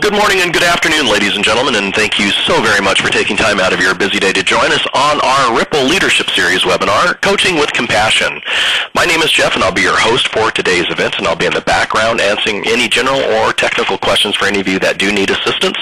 Good morning and good afternoon, ladies and gentlemen, and thank you so very much for taking time out of your busy day to join us on our Rypple Leadership Series webinar, Coaching with Compassion. My name is Jeff, and I'll be your host for today's event, and I'll be in the background answering any general or technical questions for any of you that do need assistance.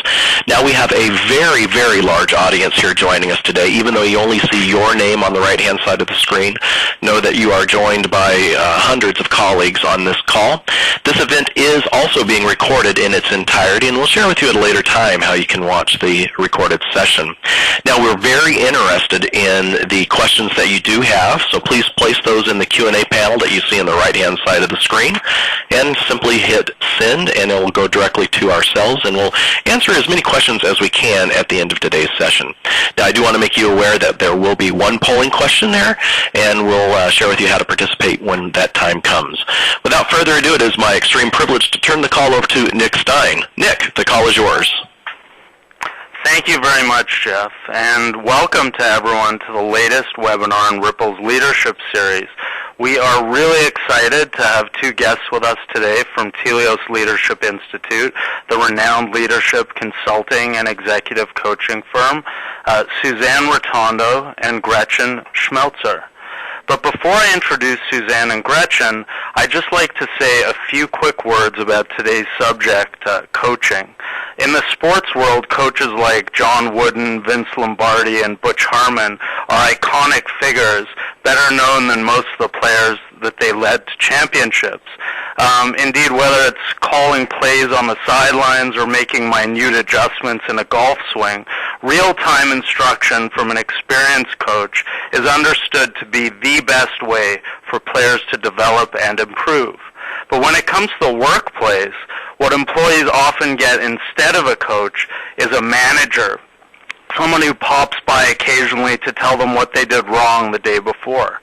Now, we have a very, very large audience here joining us today. Even though you only see your name on the right-hand side of the screen, know that you are joined by hundreds of colleagues on this call. This event is also being recorded in its entirety, and we'll share with you at a later time how you can watch the recorded session. Now, we're very interested in the questions that you do have, so please place those in the Q&A panel that you see on the right-hand side of the screen, and simply hit send, and it will go directly to ourselves, and we'll answer as many questions as we can at the end of today's session. Now, I do want to make you aware that there will be one polling question there, and we'll share with you how to participate when that time comes. Without further ado, it is my extreme privilege to turn the call over to Nick Stein. Nick, the call is yours. Thank you very much, Jeff, and welcome to everyone to the latest webinar in Rypple's Leadership Series. We are really excited to have two guests with us today from Teleos Leadership Institute, the renowned leadership consulting and executive coaching firm, Suzanne Rotondo and Gretchen Schmelzer. But before I introduce Suzanne and Gretchen, I'd just like to say a few quick words about today's subject, coaching. In the sports world, coaches like John Wooden, Vince Lombardi, and Butch Harmon are iconic figures, better known than most of the players that they led to championships. Indeed, whether it's calling plays on the sidelines or making minute adjustments in a golf swing, real-time instruction from an experienced coach is understood to be the best way for players to develop and improve. But when it comes to the workplace, what employees often get instead of a coach is a manager, someone who pops by occasionally to tell them what they did wrong the day before.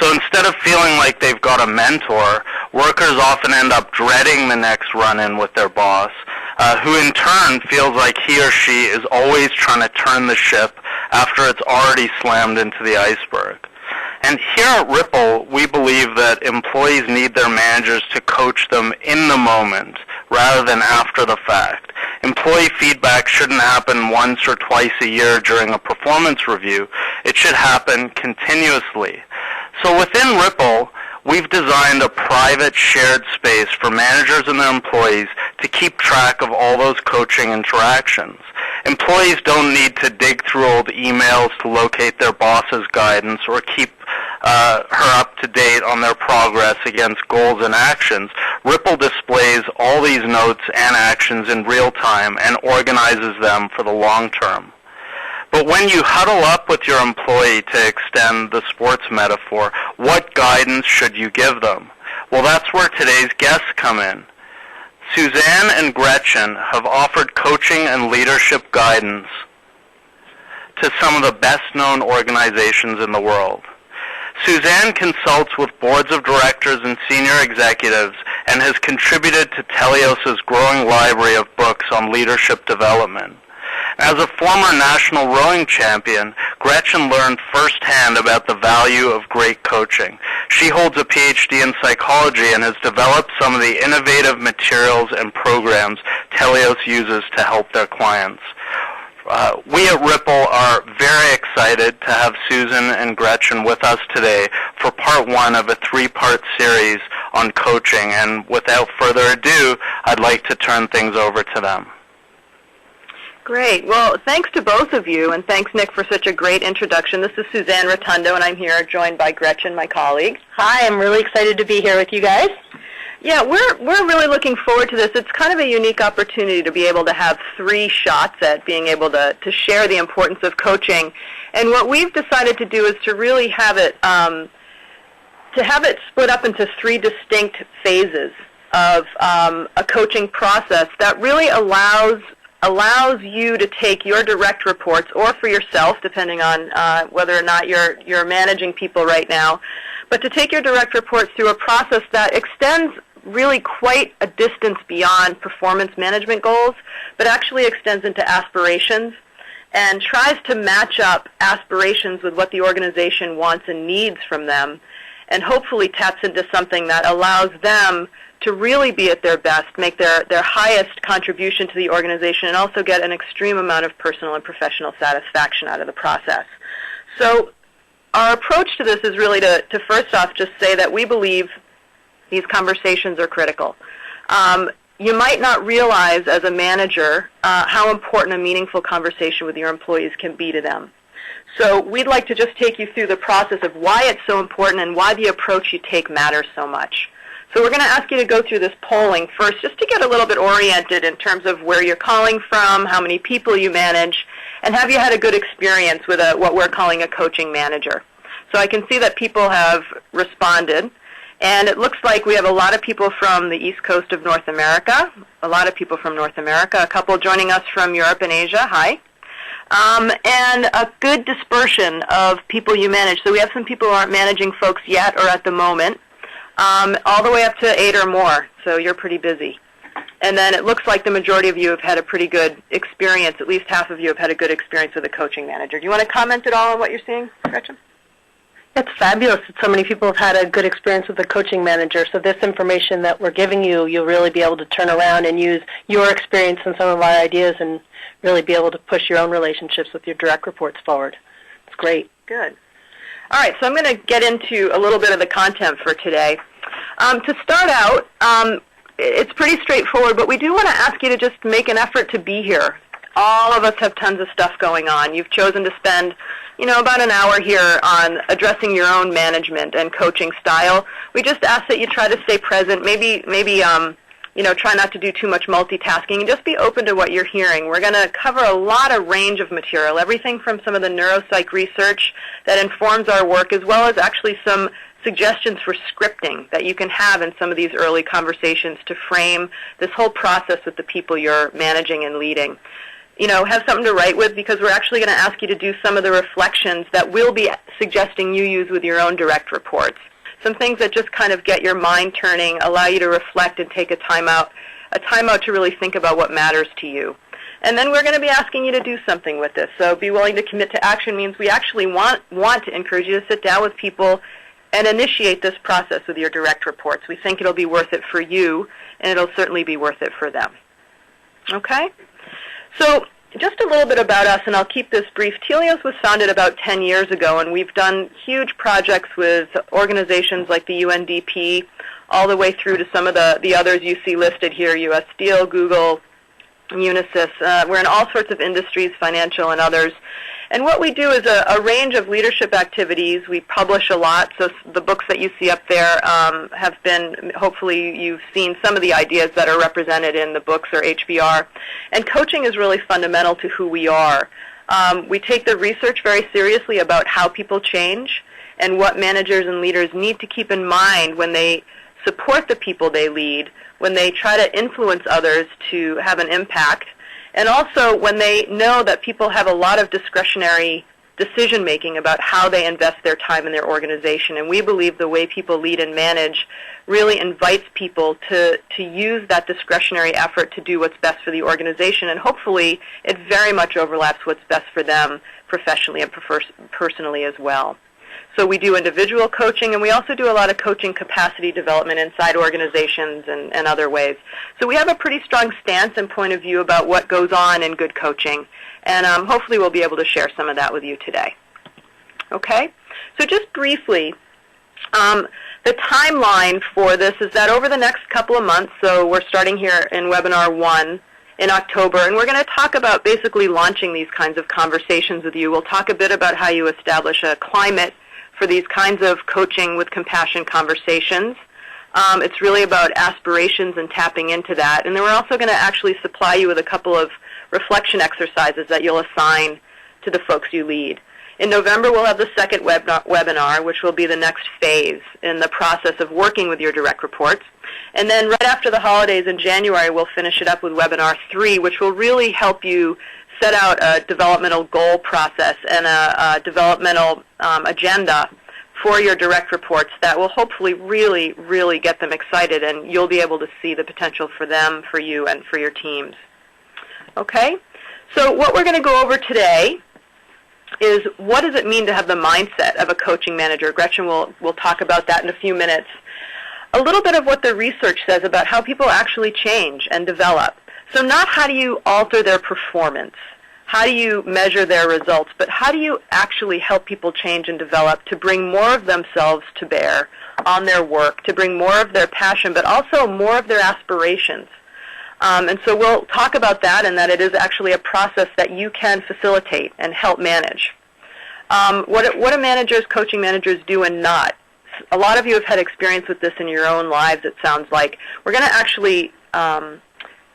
So instead of feeling like they've got a mentor, workers often end up dreading the next run-in with their boss, who in turn feels like he or she is always trying to turn the ship after it's already slammed into the iceberg. And here at Rypple, we believe that employees need their managers to coach them in the moment rather than after the fact. Employee feedback shouldn't happen once or twice a year during a performance review. It should happen continuously. So within Rypple, we've designed a private shared space for managers and their employees to keep track of all those coaching interactions. Employees don't need to dig through old emails to locate their boss's guidance or keep her up to date on their progress against goals and actions. Rypple displays all these notes and actions in real time and organizes them for the long term. But when you huddle up with your employee, to extend the sports metaphor, what guidance should you give them? Well, that's where today's guests come in. Suzanne and Gretchen have offered coaching and leadership guidance to some of the best-known organizations in the world. Suzanne consults with boards of directors and senior executives and has contributed to Teleos' growing library of books on leadership development. As a former national rowing champion, Gretchen learned firsthand about the value of great coaching. She holds a PhD in psychology and has developed some of the innovative materials and programs Teleos uses to help their clients. We at Rypple are very excited to have Susan and Gretchen with us today for part one of a three-part series on coaching. And without further ado, I'd like to turn things over to them. Great. Well, thanks to both of you, and thanks, Nick, for such a great introduction. This is Suzanne Rotondo, and I'm here joined by Gretchen, my colleague. Hi, I'm really excited to be here with you guys. Yeah, we're really looking forward to this. It's kind of a unique opportunity to be able to have three shots at being able to share the importance of coaching. And what we've decided to do is to really have it split up into three distinct phases of a coaching process that really allows you to take your direct reports, or for yourself, depending on whether or not you're managing people right now, but to take your direct reports through a process that extends really quite a distance beyond performance management goals, but actually extends into aspirations and tries to match up aspirations with what the organization wants and needs from them, and hopefully taps into something that allows them to really be at their best, make their highest contribution to the organization, and also get an extreme amount of personal and professional satisfaction out of the process. So our approach to this is really to first off just say that we believe these conversations are critical. You might not realize as a manager how important a meaningful conversation with your employees can be to them. So we'd like to just take you through the process of why it's so important and why the approach you take matters so much. So we're going to ask you to go through this polling first just to get a little bit oriented in terms of where you're calling from, how many people you manage, and have you had a good experience with what we're calling a coaching manager. So I can see that people have responded, and it looks like we have a lot of people from the East Coast of North America, a lot of people from North America, a couple joining us from Europe and Asia. Hi. And a good dispersion of people you manage. So we have some people who aren't managing folks yet or at the moment, all the way up to 8 or more. So you're pretty busy. And then it looks like the majority of you have had a pretty good experience. At least half of you have had a good experience with a coaching manager. Do you want to comment at all on what you're seeing, Gretchen? It's fabulous that so many people have had a good experience with a coaching manager. So this information that we're giving you, you'll really be able to turn around and use your experience and some of our ideas and really be able to push your own relationships with your direct reports forward. It's great. Good. All right, so I'm going to get into a little bit of the content for today. To start out, it's pretty straightforward, but we do want to ask you to just make an effort to be here. All of us have tons of stuff going on. You've chosen to spend, about an hour here on addressing your own management and coaching style. We just ask that you try to stay present, maybe try not to do too much multitasking, and just be open to what you're hearing. We're going to cover a lot of range of material, everything from some of the neuropsych research that informs our work, as well as actually some suggestions for scripting that you can have in some of these early conversations to frame this whole process with the people you're managing and leading. Have something to write with, because we're actually going to ask you to do some of the reflections that we'll be suggesting you use with your own direct reports. Some things that just kind of get your mind turning, allow you to reflect and take a time out to really think about what matters to you. And then we're going to be asking you to do something with this. So be willing to commit to action means we actually want to encourage you to sit down with people and initiate this process with your direct reports. We think it'll be worth it for you, and it'll certainly be worth it for them. Okay? So just a little bit about us, and I'll keep this brief. Teleos was founded about 10 years ago, and we've done huge projects with organizations like the UNDP, all the way through to some of the others you see listed here, U.S. Steel, Google, Unisys. We're in all sorts of industries, financial and others. And what we do is a range of leadership activities. We publish a lot, so the books that you see up there have been, hopefully you've seen some of the ideas that are represented in the books or HBR. And coaching is really fundamental to who we are. We take the research very seriously about how people change and what managers and leaders need to keep in mind when they support the people they lead, when they try to influence others to have an impact, and also when they know that people have a lot of discretionary decision-making about how they invest their time in their organization. And we believe the way people lead and manage really invites people to use that discretionary effort to do what's best for the organization. And hopefully it very much overlaps what's best for them professionally and personally as well. So we do individual coaching, and we also do a lot of coaching capacity development inside organizations and other ways. So we have a pretty strong stance and point of view about what goes on in good coaching, and hopefully we'll be able to share some of that with you today. Okay? So just briefly, the timeline for this is that over the next couple of months, so we're starting here in Webinar 1 in October, and we're going to talk about basically launching these kinds of conversations with you. We'll talk a bit about how you establish a climate for these kinds of coaching with compassion conversations. It's really about aspirations and tapping into that. And then we're also going to actually supply you with a couple of reflection exercises that you'll assign to the folks you lead. In November, we'll have the second webinar, which will be the next phase in the process of working with your direct reports. And then right after the holidays in January, we'll finish it up with webinar 3, which will really help you set out a developmental goal process and a developmental agenda for your direct reports that will hopefully really, really get them excited, and you'll be able to see the potential for them, for you, and for your teams. Okay? So what we're going to go over today is what does it mean to have the mindset of a coaching manager. Gretchen will talk about that in a few minutes. a little bit of what the research says about how people actually change and develop. So not how do you alter their performance, how do you measure their results, but how do you actually help people change and develop to bring more of themselves to bear on their work, to bring more of their passion, but also more of their aspirations. And so we'll talk about that, and that it is actually a process that you can facilitate and help manage. What do managers, coaching managers, do and not? A lot of you have had experience with this in your own lives, it sounds like. We're going to actually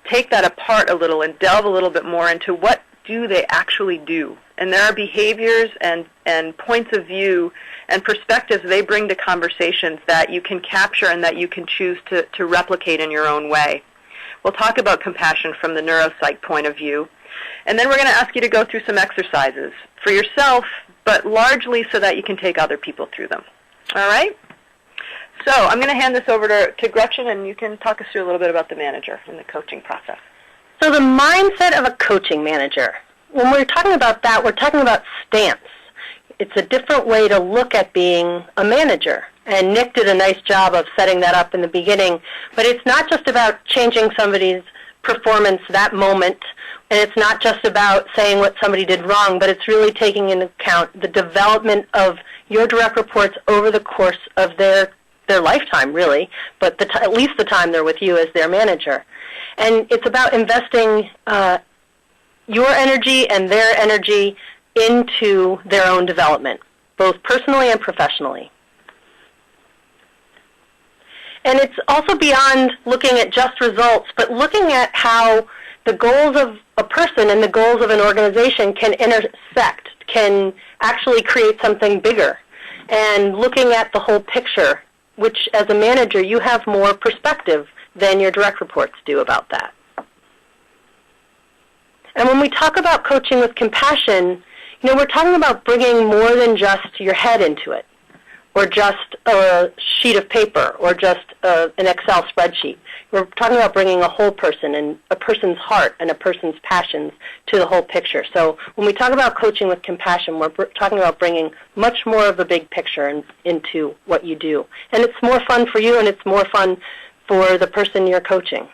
take that apart a little and delve a little bit more into what do they actually do. And there are behaviors and points of view and perspectives they bring to conversations that you can capture and that you can choose to replicate in your own way. We'll talk about compassion from the neuropsych point of view. And then we're going to ask you to go through some exercises for yourself, but largely so that you can take other people through them. All right? So I'm going to hand this over to Gretchen, and you can talk us through a little bit about the manager and the coaching process. So the mindset of a coaching manager, when we're talking about that, we're talking about stance. It's a different way to look at being a manager. And Nick did a nice job of setting that up in the beginning. But it's not just about changing somebody's performance that moment, and it's not just about saying what somebody did wrong, but it's really taking into account the development of your direct reports over the course of their lifetime, really, but at least the time they're with you as their manager. And it's about investing your energy and their energy into their own development, both personally and professionally. And it's also beyond looking at just results, but looking at how the goals of a person and the goals of an organization can intersect, can actually create something bigger, and looking at the whole picture, which as a manager you have more perspective than your direct reports do about that. And when we talk about coaching with compassion, we're talking about bringing more than just your head into it, or just a sheet of paper, or just an Excel spreadsheet. We're talking about bringing a whole person and a person's heart and a person's passions to the whole picture. So when we talk about coaching with compassion, we're talking about bringing much more of a big picture into what you do. And it's more fun for you, and it's more fun for the person you're coaching.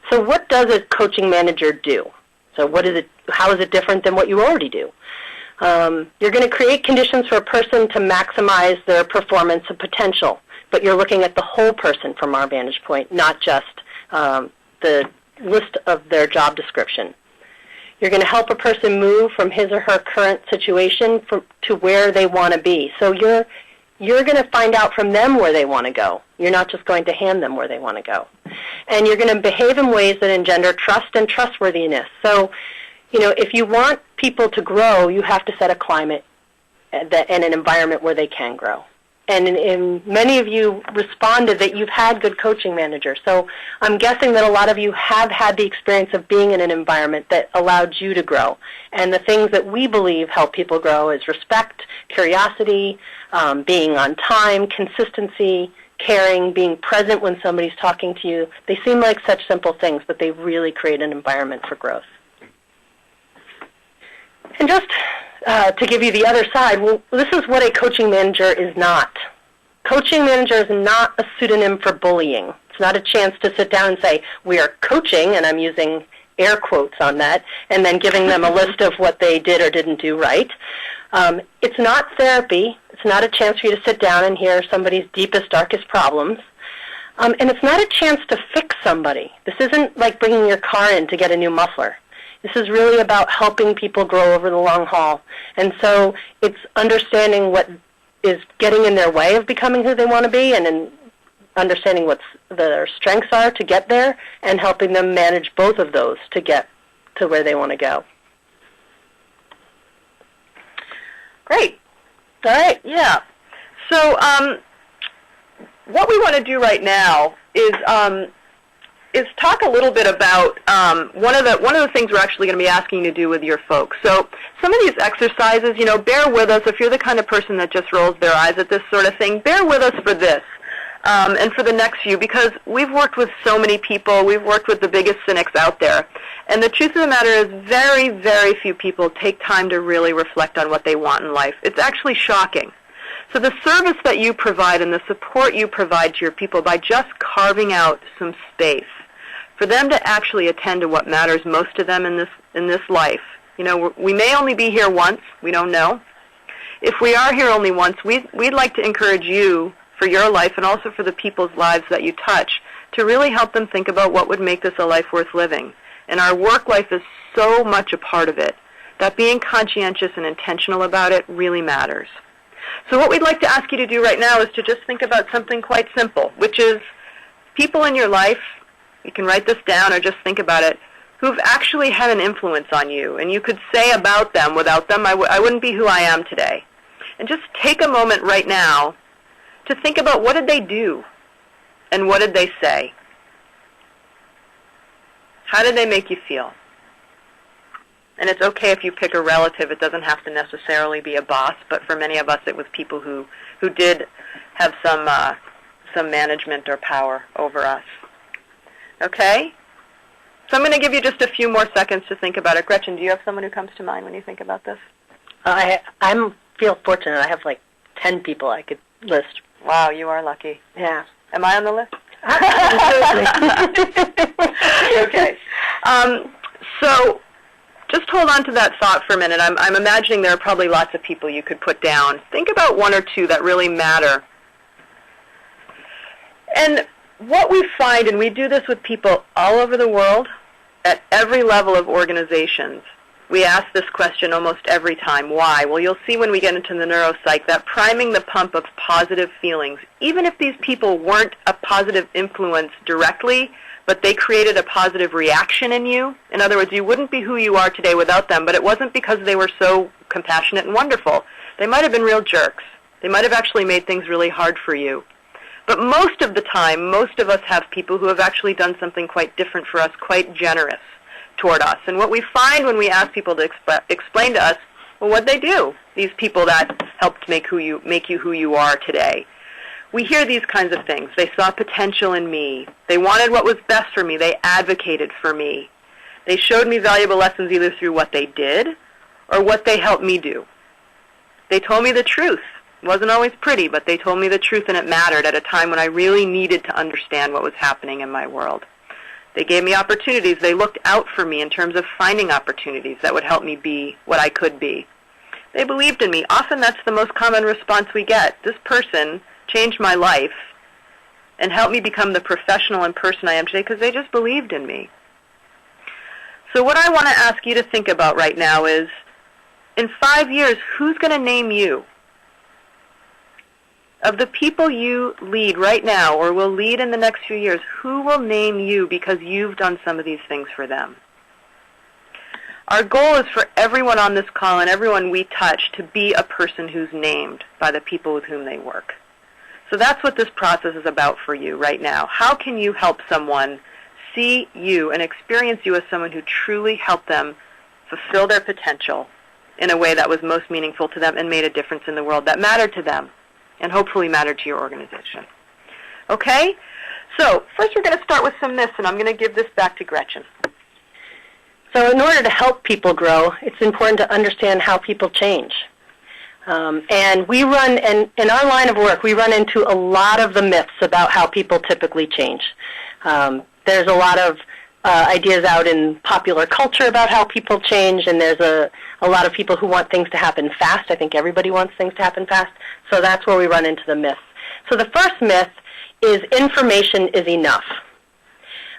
So what does a coaching manager do? So how is it different than what you already do? You're going to create conditions for a person to maximize their performance and potential, but you're looking at the whole person from our vantage point, not just the list of their job description. You're going to help a person move from his or her current situation to where they want to be. So you're going to find out from them where they want to go. You're not just going to hand them where they want to go. And you're going to behave in ways that engender trust and trustworthiness. So, if you want people to grow, you have to set a climate and an environment where they can grow. And many of you responded that you've had good coaching managers. So I'm guessing that a lot of you have had the experience of being in an environment that allowed you to grow. And the things that we believe help people grow is respect, curiosity, being on time, consistency, caring, being present when somebody's talking to you. They seem like such simple things, but they really create an environment for growth. And just to give you the other side, this is what a coaching manager is not. Coaching manager is not a pseudonym for bullying. It's not a chance to sit down and say, we are coaching, and I'm using air quotes on that, and then giving them a list of what they did or didn't do right. It's not therapy. It's not a chance for you to sit down and hear somebody's deepest, darkest problems. And it's not a chance to fix somebody. This isn't like bringing your car in to get a new muffler. This is really about helping people grow over the long haul. And so it's understanding what is getting in their way of becoming who they want to be, and then understanding what their strengths are to get there, and helping them manage both of those to get to where they want to go. Great. All right, yeah. So what we want to do right now is talk a little bit about one of the things we're actually going to be asking you to do with your folks. So some of these exercises, bear with us. If you're the kind of person that just rolls their eyes at this sort of thing, bear with us for this and for the next few, because we've worked with so many people. We've worked with the biggest cynics out there. And the truth of the matter is very, very few people take time to really reflect on what they want in life. It's actually shocking. So the service that you provide and the support you provide to your people by just carving out some space for them to actually attend to what matters most to them in this life. You know, we may only be here once. We don't know. If we are here only once, we'd like to encourage you for your life and also for the people's lives that you touch to really help them think about what would make this a life worth living. And our work life is so much a part of it that being conscientious and intentional about it really matters. So what we'd like to ask you to do right now is to just think about something quite simple, which is people in your life, you can write this down or just think about it, who've actually had an influence on you. And you could say about them, without them, I wouldn't be who I am today. And just take a moment right now to think about what did they do and what did they say? How did they make you feel? And it's okay if you pick a relative. It doesn't have to necessarily be a boss, but for many of us it was people who did have some management or power over us. Okay? So I'm going to give you just a few more seconds to think about it. Gretchen, do you have someone who comes to mind when you think about this? I feel fortunate. I have like 10 people I could list. Wow, you are lucky. Yeah. Am I on the list? Okay. So just hold on to that thought for a minute. I'm imagining there are probably lots of people you could put down. Think about one or two that really matter. And what we find, and we do this with people all over the world, at every level of organizations, we ask this question almost every time. Why? Well, you'll see when we get into the neuropsych that priming the pump of positive feelings, even if these people weren't a positive influence directly, but they created a positive reaction in you. In other words, you wouldn't be who you are today without them, but it wasn't because they were so compassionate and wonderful. They might have been real jerks. They might have actually made things really hard for you. But most of the time, most of us have people who have actually done something quite different for us, quite generous toward us. And what we find when we ask people to explain to us, well, what'd they do, these people that helped make you who you are today? We hear these kinds of things. They saw potential in me. They wanted what was best for me. They advocated for me. They showed me valuable lessons either through what they did or what they helped me do. They told me the truth. It wasn't always pretty, but they told me the truth, and it mattered at a time when I really needed to understand what was happening in my world. They gave me opportunities. They looked out for me in terms of finding opportunities that would help me be what I could be. They believed in me. Often that's the most common response we get. This person changed my life and helped me become the professional and person I am today because they just believed in me. So what I want to ask you to think about right now is, in 5 years, who's going to name you? Of the people you lead right now or will lead in the next few years, who will name you because you've done some of these things for them? Our goal is for everyone on this call and everyone we touch to be a person who's named by the people with whom they work. So that's what this process is about for you right now. How can you help someone see you and experience you as someone who truly helped them fulfill their potential in a way that was most meaningful to them and made a difference in the world that mattered to them and hopefully mattered to your organization? Okay? So first we're going to start with some myths, and I'm going to give this back to Gretchen. So in order to help people grow, it's important to understand how people change. And we run, and in our line of work, we run into a lot of the myths about how people typically change. There's a lot of ideas out in popular culture about how people change, and there's a lot of people who want things to happen fast. I think everybody wants things to happen fast. So that's where we run into the myths. So the first myth is information is enough.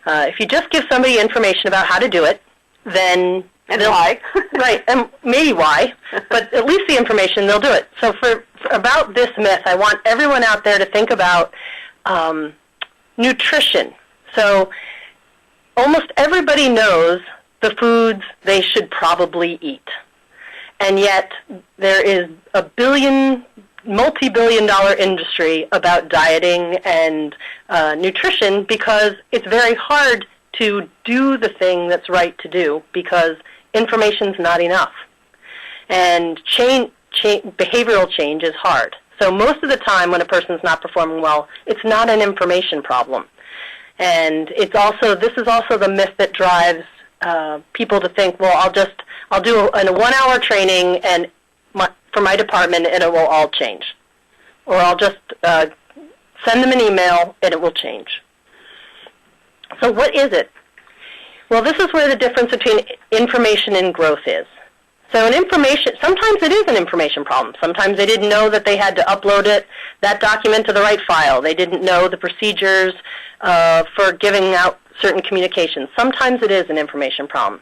If you just give somebody information about how to do it, then and why? Right, and maybe why, but at least the information, they'll do it. So for about this myth, I want everyone out there to think about nutrition. So almost everybody knows the foods they should probably eat. And yet there is a multi-billion-dollar industry about dieting and nutrition because it's very hard to do the thing that's right to do because information's not enough. And behavioral change is hard. So most of the time when a person's not performing well, it's not an information problem. And this is also the myth that drives people to think, well, I'll do a 1-hour training and for my department and it will all change. or I'll just send them an email and it will change. So what is it? Well, this is where the difference between information and growth is. So sometimes it is an information problem. Sometimes they didn't know that they had to upload that document to the right file. They didn't know the procedures for giving out certain communications. Sometimes it is an information problem.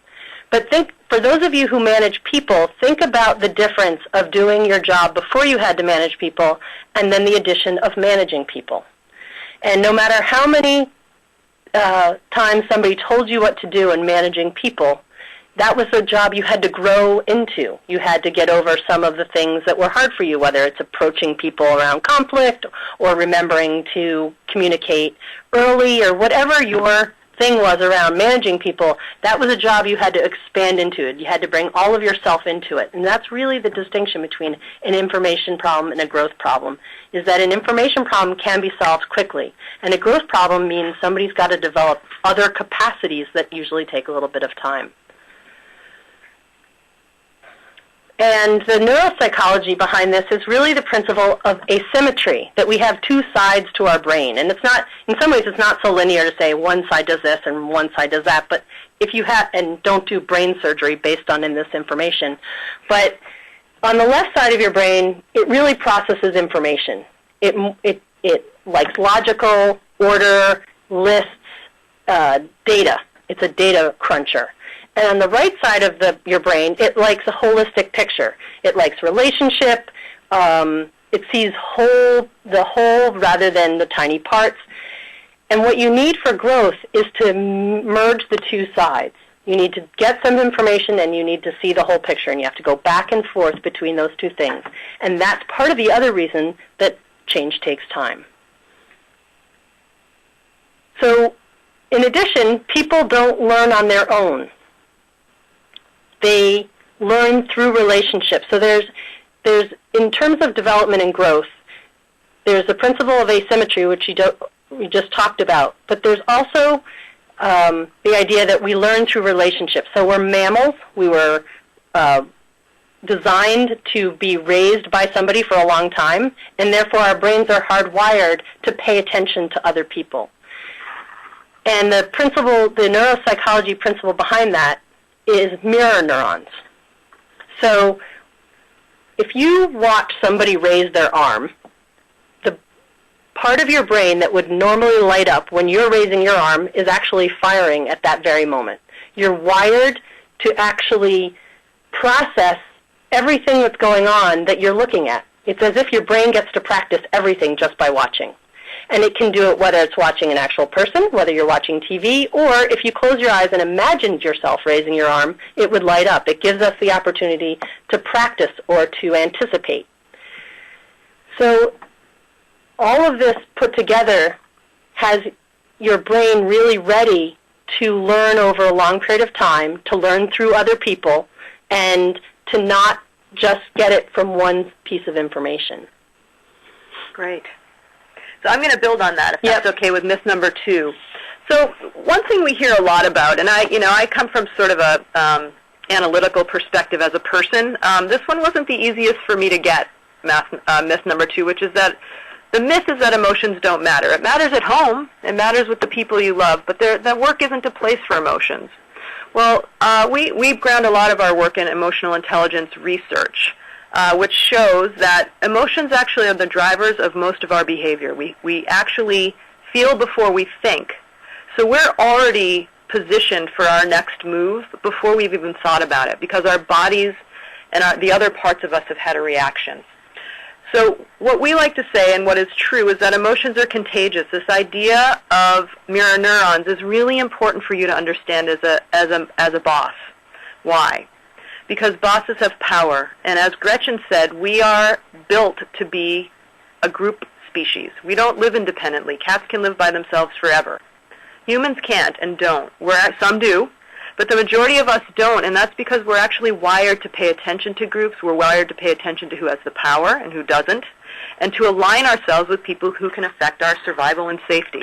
But for those of you who manage people, think about the difference of doing your job before you had to manage people and then the addition of managing people. And no matter how many times somebody told you what to do in managing people, that was a job you had to grow into. You had to get over some of the things that were hard for you, whether it's approaching people around conflict or remembering to communicate early or whatever your thing was around managing people. That was a job you had to expand into it. You had to bring all of yourself into it. And that's really the distinction between an information problem and a growth problem, is that an information problem can be solved quickly. And a growth problem means somebody's got to develop other capacities that usually take a little bit of time. And the neuropsychology behind this is really the principle of asymmetry, that we have two sides to our brain. And it's not, in some ways, it's not so linear to say one side does this and one side does that. But if you have, and don't do brain surgery based on this information, but on the left side of your brain, it really processes information. It likes logical, order, lists, data. It's a data cruncher. And on the right side of your brain, it likes a holistic picture. It likes relationship. It sees the whole rather than the tiny parts. And what you need for growth is to merge the two sides. You need to get some information and you need to see the whole picture. And you have to go back and forth between those two things. And that's part of the other reason that change takes time. So in addition, people don't learn on their own. They learn through relationships. So there's in terms of development and growth, there's the principle of asymmetry, which we just talked about. But there's also the idea that we learn through relationships. So we're mammals. We were designed to be raised by somebody for a long time, and therefore our brains are hardwired to pay attention to other people. And the neuropsychology principle behind that is mirror neurons. So if you watch somebody raise their arm, the part of your brain that would normally light up when you're raising your arm is actually firing at that very moment. You're wired to actually process everything that's going on that you're looking at. It's as if your brain gets to practice everything just by watching. And it can do it whether it's watching an actual person, whether you're watching TV, or if you close your eyes and imagine yourself raising your arm, it would light up. It gives us the opportunity to practice or to anticipate. So all of this put together has your brain really ready to learn over a long period of time, to learn through other people, and to not just get it from one piece of information. Great. So I'm going to build on that, if that's okay, with myth number 2. So one thing we hear a lot about, and I come from sort of a analytical perspective as a person. This one wasn't the easiest for me to get, myth number 2, which is that the myth is that emotions don't matter. It matters at home. It matters with the people you love, but that work isn't a place for emotions. Well, we ground a lot of our work in emotional intelligence research, which shows that emotions actually are the drivers of most of our behavior. We actually feel before we think. So we're already positioned for our next move before we've even thought about it, because our bodies and the other parts of us have had a reaction. So what we like to say, and what is true, is that emotions are contagious. This idea of mirror neurons is really important for you to understand as a boss. Why? Because bosses have power. And as Gretchen said, we are built to be a group species. We don't live independently. Cats can live by themselves forever. Humans can't and don't. Some do, but the majority of us don't, and that's because we're actually wired to pay attention to groups. We're wired to pay attention to who has the power and who doesn't, and to align ourselves with people who can affect our survival and safety.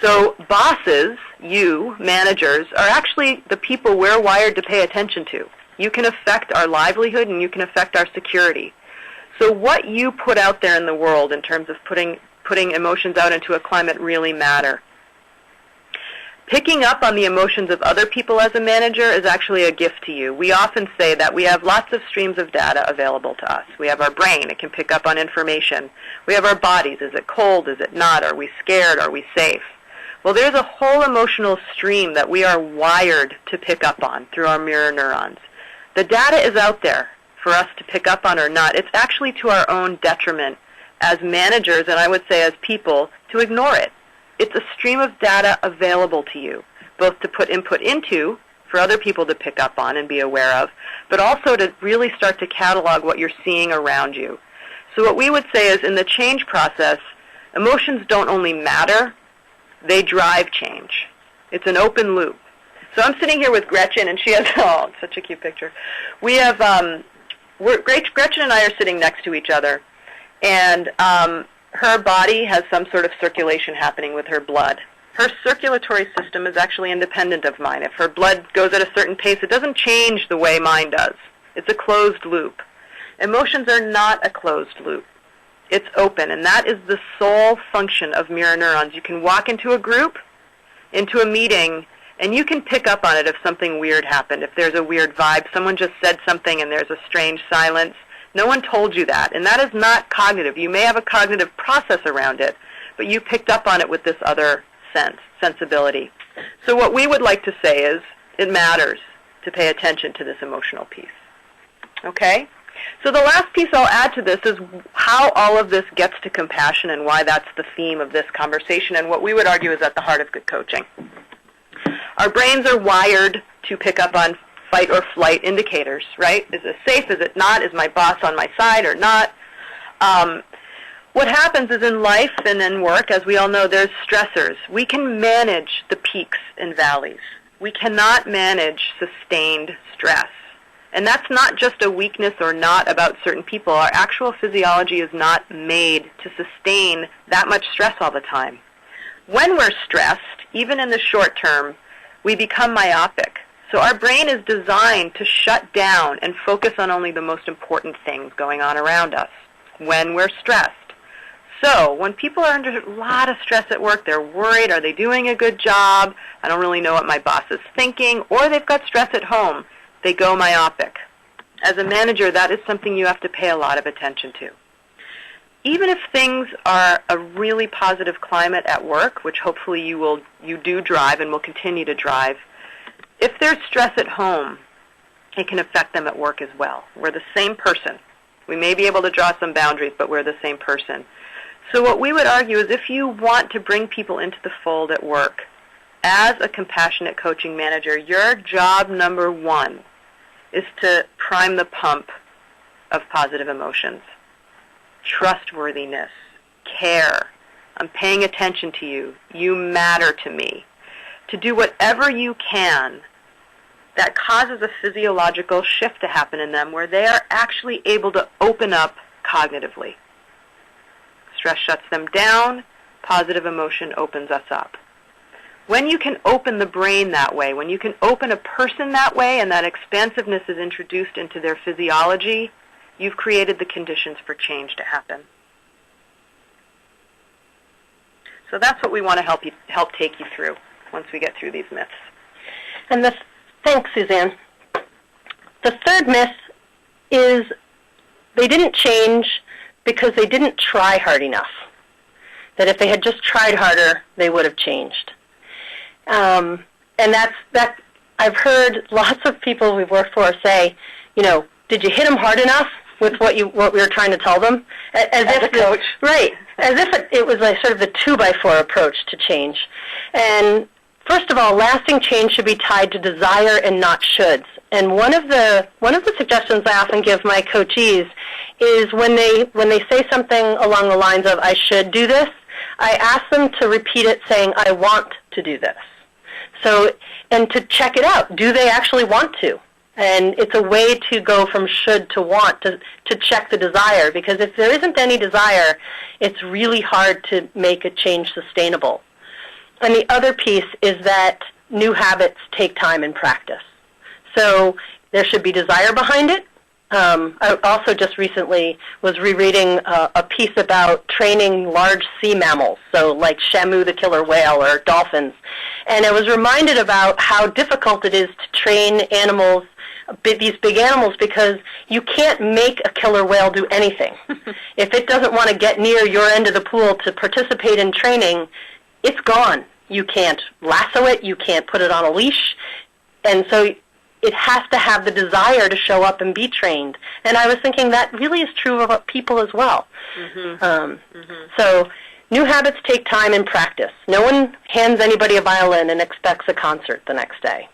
So bosses, you, managers, are actually the people we're wired to pay attention to. You can affect our livelihood and you can affect our security. So what you put out there in the world in terms of putting emotions out into a climate really matter. Picking up on the emotions of other people as a manager is actually a gift to you. We often say that we have lots of streams of data available to us. We have our brain. It can pick up on information. We have our bodies. Is it cold? Is it not? Are we scared? Are we safe? Well, there's a whole emotional stream that we are wired to pick up on through our mirror neurons. The data is out there for us to pick up on or not. It's actually to our own detriment as managers, and I would say as people, to ignore it. It's a stream of data available to you, both to put input into for other people to pick up on and be aware of, but also to really start to catalog what you're seeing around you. So what we would say is in the change process, emotions don't only matter, they drive change. It's an open loop. So I'm sitting here with Gretchen, and she has, oh, it's such a cute picture. We have, Gretchen and I are sitting next to each other, and her body has some sort of circulation happening with her blood. Her circulatory system is actually independent of mine. If her blood goes at a certain pace, it doesn't change the way mine does. It's a closed loop. Emotions are not a closed loop. It's open, and that is the sole function of mirror neurons. You can walk into a group, into a meeting, and you can pick up on it if something weird happened, if there's a weird vibe, someone just said something and there's a strange silence. No one told you that, and that is not cognitive. You may have a cognitive process around it, but you picked up on it with this other sensibility. So what we would like to say is it matters to pay attention to this emotional piece. Okay? So the last piece I'll add to this is how all of this gets to compassion and why that's the theme of this conversation and what we would argue is at the heart of good coaching. Our brains are wired to pick up on fight or flight indicators, right? Is it safe? Is it not? Is my boss on my side or not? What happens is in life and in work, as we all know, there's stressors. We can manage the peaks and valleys. We cannot manage sustained stress. And that's not just a weakness or not about certain people. Our actual physiology is not made to sustain that much stress all the time. When we're stressed, even in the short term, we become myopic. So our brain is designed to shut down and focus on only the most important things going on around us when we're stressed. So when people are under a lot of stress at work, they're worried, are they doing a good job? I don't really know what my boss is thinking, or they've got stress at home. They go myopic. As a manager, that is something you have to pay a lot of attention to. Even if things are a really positive climate at work, which hopefully you do drive and will continue to drive, if there's stress at home, it can affect them at work as well. We're the same person. We may be able to draw some boundaries, but we're the same person. So what we would argue is if you want to bring people into the fold at work, as a compassionate coaching manager, your job number one is to prime the pump of positive emotions. Trustworthiness, care, I'm paying attention to you, you matter to me. To do whatever you can that causes a physiological shift to happen in them where they are actually able to open up cognitively. Stress shuts them down, positive emotion opens us up. When you can open the brain that way, when you can open a person that way and that expansiveness is introduced into their physiology, you've created the conditions for change to happen. So that's what we want to help take you through once we get through these myths. And thanks, Suzanne. The third myth is they didn't change because they didn't try hard enough. That if they had just tried harder, they would have changed. And that I've heard lots of people we've worked for say, did you hit them hard enough with what we were trying to tell them? As if a coach. Right. As if it was like sort of the 2x4 approach to change. And first of all, lasting change should be tied to desire and not shoulds. And one of the suggestions I often give my coachees is when they say something along the lines of, I should do this, I ask them to repeat it saying, I want to do this. So, and to check it out, do they actually want to? And it's a way to go from should to want, to check the desire, because if there isn't any desire, it's really hard to make a change sustainable. And the other piece is that new habits take time and practice. So there should be desire behind it, I also just recently was rereading a piece about training large sea mammals, so like Shamu the killer whale or dolphins. And I was reminded about how difficult it is to train animals, these big animals, because you can't make a killer whale do anything. If it doesn't want to get near your end of the pool to participate in training, it's gone. You can't lasso it. You can't put it on a leash. And so it has to have the desire to show up and be trained. And I was thinking that really is true about people as well. So new habits take time and practice. No one hands anybody a violin and expects a concert the next day.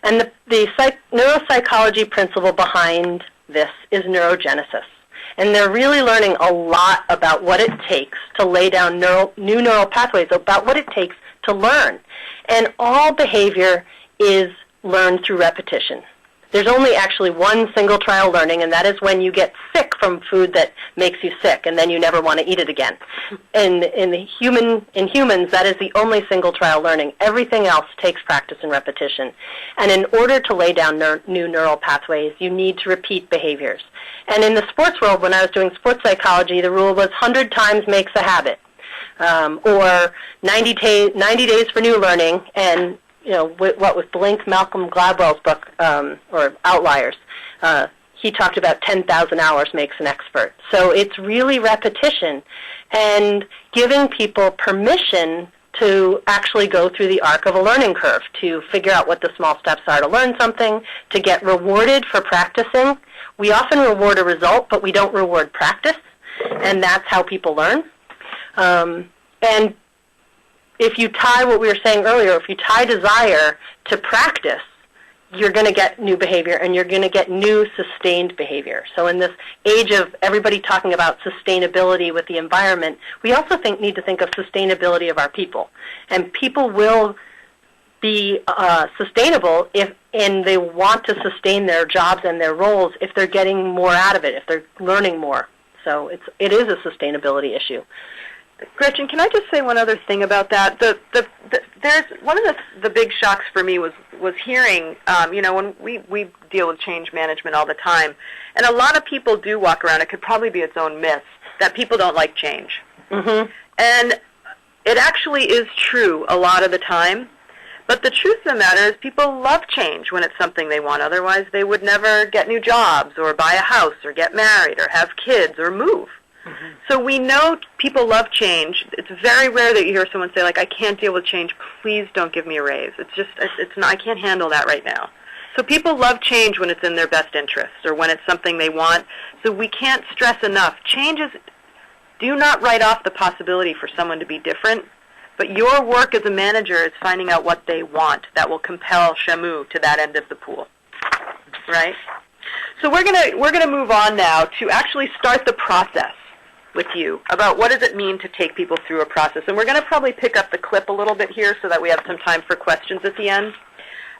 And the neuropsychology principle behind this is neurogenesis. And they're really learning a lot about what it takes to lay down new neural pathways, about what it takes to learn. And all behavior is learned through repetition. There's only actually one single trial learning, and that is when you get sick from food that makes you sick, and then you never want to eat it again. In humans, that is the only single trial learning. Everything else takes practice and repetition. And in order to lay down new neural pathways, you need to repeat behaviors. And in the sports world, when I was doing sports psychology, the rule was 100 times makes a habit, or 90 days for new learning, and what was Blink, Malcolm Gladwell's book, or Outliers, he talked about 10,000 hours makes an expert. So it's really repetition and giving people permission to actually go through the arc of a learning curve, to figure out what the small steps are to learn something, to get rewarded for practicing. We often reward a result, but we don't reward practice, and that's how people learn. And if you tie what we were saying earlier, if you tie desire to practice, you're going to get new behavior, and you're going to get new sustained behavior. So in this age of everybody talking about sustainability with the environment, we also need to think of sustainability of our people. And people will be sustainable and they want to sustain their jobs and their roles if they're getting more out of it, if they're learning more. So it is a sustainability issue. Gretchen, can I just say one other thing about that? There's one of the big shocks for me was hearing, when we deal with change management all the time, and a lot of people do walk around. It could probably be its own myth that people don't like change, and it actually is true a lot of the time. But the truth of the matter is, people love change when it's something they want. Otherwise, they would never get new jobs, or buy a house, or get married, or have kids, or move. So we know people love change. It's very rare that you hear someone say, like, I can't deal with change. Please don't give me a raise. It's not, I can't handle that right now. So people love change when it's in their best interest or when it's something they want. So we can't stress enough. Do not write off the possibility for someone to be different. But your work as a manager is finding out what they want that will compel Shamu to that end of the pool, right? So we're gonna move on now to actually start the process with you about what does it mean to take people through a process. And we're going to probably pick up the clip a little bit here so that we have some time for questions at the end.